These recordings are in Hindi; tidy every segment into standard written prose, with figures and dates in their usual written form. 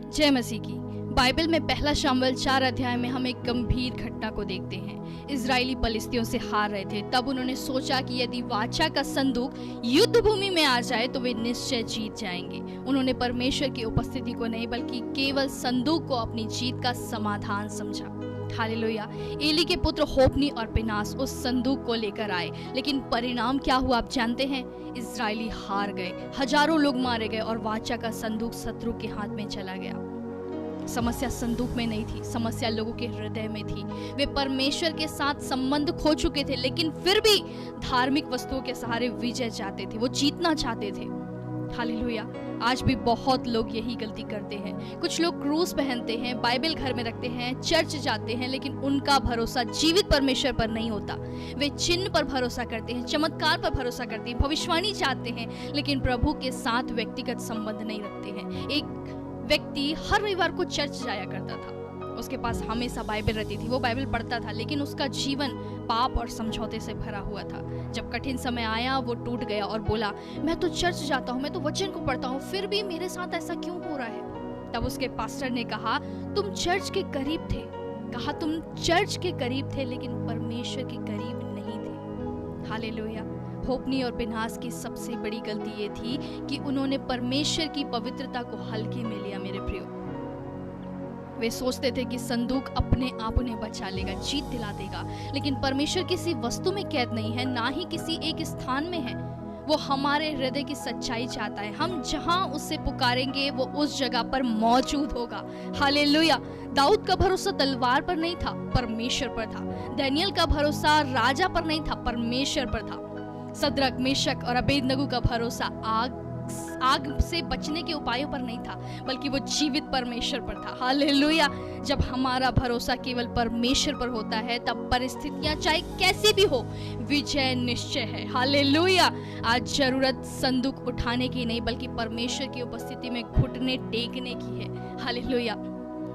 जय मसीह की। बाइबल में पहला शमूएल 4 अध्याय में हम एक गंभीर घटना को देखते हैं। इजरायली पलिस्तियों से हार रहे थे। तब उन्होंने सोचा कि यदि वाचा का संदूक युद्ध भूमि में आ जाए तो वे निश्चय जीत जाएंगे। उन्होंने परमेश्वर की उपस्थिति को नहीं बल्कि केवल संदूक को अपनी जीत का समाधान समझा। हालेलुया। एली के पुत्र होप्नी और पिनास उस संदूक को लेकर आए, लेकिन परिणाम क्या हुआ आप जानते हैं? इजरायली हार गए, हजारों लोग मारे गए और वाचा का संदूक शत्रु के हाथ में चला गया। समस्या संदूक में नहीं थी, समस्या लोगों के हृदय में थी। वे परमेश्वर के साथ संबंध खो चुके थे, लेकिन फिर भी धार्मिक वस्तुओं के सहारे विजय चाहते थे, वो जीतना चाहते थे। हालेलुया। आज भी बहुत लोग यही गलती करते हैं। कुछ लोग क्रूस पहनते हैं, बाइबल घर में रखते हैं, चर्च जाते हैं, लेकिन उनका भरोसा जीवित परमेश्वर पर नहीं होता। वे चिन्ह पर भरोसा करते हैं, चमत्कार पर भरोसा करते हैं, भविष्यवाणी चाहते हैं, लेकिन प्रभु के साथ व्यक्तिगत संबंध नहीं रखते हैं। एक व्यक्ति हर रविवार को चर्च जाया करता था, उसके पास हमेशा बाइबल रहती थी, वो बाइबल पढ़ता था, लेकिन उसका जीवन पाप और समझौते से भरा हुआ था। जब कठिन समय आया वो टूट गया और बोला, मैं तो चर्च जाता हूँ, मैं तो वचन को पढ़ता हूँ, फिर भी मेरे साथ ऐसा क्यों हो रहा है? तब उसके पास्टर ने कहा, तुम चर्च के करीब थे। कहा, तुम चर्च के करीब थे लेकिन परमेश्वर के करीब नहीं थे। हालेलुया। होप्नी और पिनहास की सबसे बड़ी गलती ये थी कि उन्होंने परमेश्वर की पवित्रता को हल्के में लिया। मेरे प्रियो, वे सोचते थे कि संदूक अपने आप उन्हें बचा लेगा, जीत दिला देगा, लेकिन परमेश्वर किसी वस्तु में कैद नहीं है, ना ही किसी एक स्थान में है। वो हमारे हृदय की सच्चाई चाहता है। हम जहां उससे पुकारेंगे वो उस जगह पर मौजूद होगा। हालेलुया। दाऊद का भरोसा तलवार पर नहीं था, परमेश्वर पर था। दानियेल का भरोसा राजा पर नहीं था, परमेश्वर पर था। सद्रक, मेशक और अबेदनगो का भरोसा आग से बचने के उपायों पर नहीं था, बल्कि वो जीवित परमेश्वर पर था। हालेलुया। जब हमारा भरोसा केवल परमेश्वर पर होता है तब परिस्थितियां चाहे कैसी भी हो, विजय निश्चय है। हालेलुया। आज जरूरत संदूक उठाने की नहीं बल्कि परमेश्वर की उपस्थिति में घुटने टेकने की है। हालेलुया।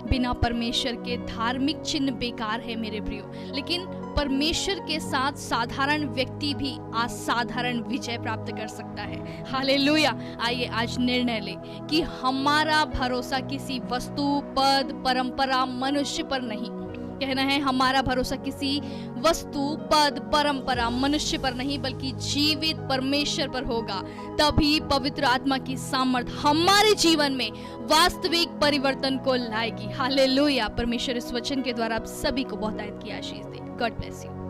बिना परमेश्वर के धार्मिक चिन्ह बेकार है मेरे प्रियो, लेकिन परमेश्वर के साथ साधारण व्यक्ति भी असाधारण विजय प्राप्त कर सकता है। हालेलुया। आइए आज निर्णय लें कि हमारा भरोसा किसी वस्तु, पद, परंपरा, मनुष्य पर नहीं। कहना है, हमारा भरोसा किसी वस्तु, पद, परंपरा, मनुष्य पर नहीं बल्कि जीवित परमेश्वर पर होगा। तभी पवित्र आत्मा की सामर्थ हमारे जीवन में वास्तविक परिवर्तन को लाएगी। हालेलुया। परमेश्वर इस वचन के द्वारा आप सभी को बहुतायत की आशीष दे। God bless you.